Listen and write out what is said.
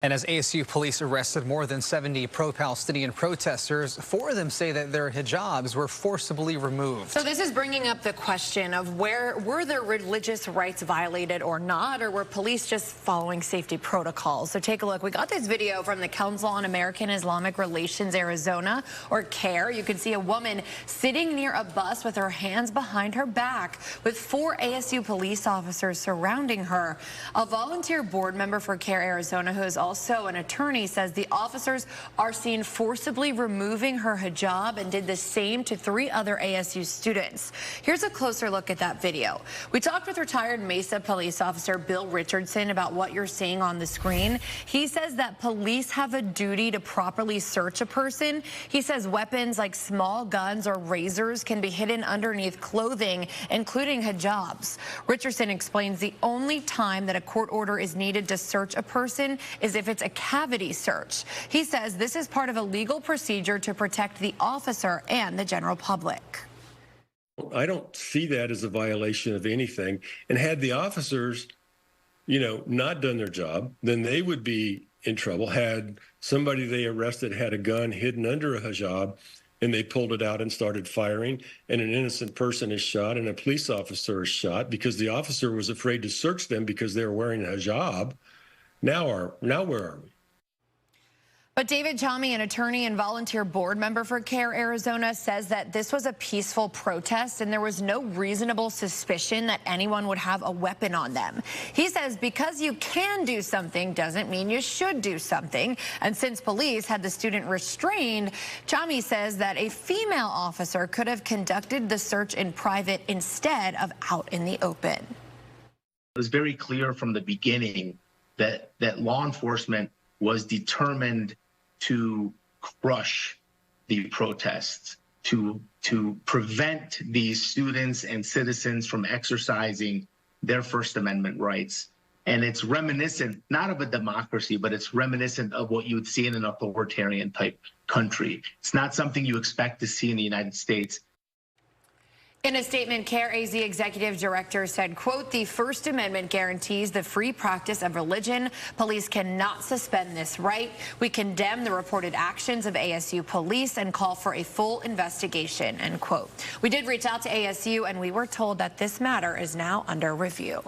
And as ASU police arrested more than 70 pro-Palestinian protesters, 4 of them say that their hijabs were forcibly removed. So this is bringing up the question of were their religious rights violated or not, or were police just following safety protocols? So take a look. We got this video from the Council on American Islamic Relations Arizona, or CAIR. You can see a woman sitting near a bus with her hands behind her back with 4 ASU police officers surrounding her. A volunteer board member for CAIR Arizona, who is also an attorney, says the officers are seen forcibly removing her hijab and did the same to 3 other ASU students. Here's a closer look at that video. We talked with retired Mesa police officer Bill Richardson about what you're seeing on the screen. He says that police have a duty to properly search a person. He says weapons like small guns or razors can be hidden underneath clothing, including hijabs. Richardson explains the only time that a court order is needed to search a person is if it's a cavity search. He says this is part of a legal procedure to protect the officer and the general public. I don't see that as a violation of anything. And had the officers, not done their job, then they would be in trouble. Had somebody they arrested had a gun hidden under a hijab and they pulled it out and started firing, and an innocent person is shot and a police officer is shot because the officer was afraid to search them because they were wearing a hijab. Now where are we? But David Chami, an attorney and volunteer board member for CAIR Arizona, says that this was a peaceful protest and there was no reasonable suspicion that anyone would have a weapon on them. He says because you can do something doesn't mean you should do something. And since police had the student restrained, Chami says that a female officer could have conducted the search in private instead of out in the open. It was very clear from the beginning that law enforcement was determined to crush the protests, to prevent these students and citizens from exercising their First Amendment rights. And it's reminiscent, not of a democracy, but it's reminiscent of what you would see in an authoritarian type country. It's not something you expect to see in the United States. In a statement, CAIR AZ executive director said, quote, "The First Amendment guarantees the free practice of religion. Police cannot suspend this right. We condemn the reported actions of ASU police and call for a full investigation," end quote. We did reach out to ASU and we were told that this matter is now under review.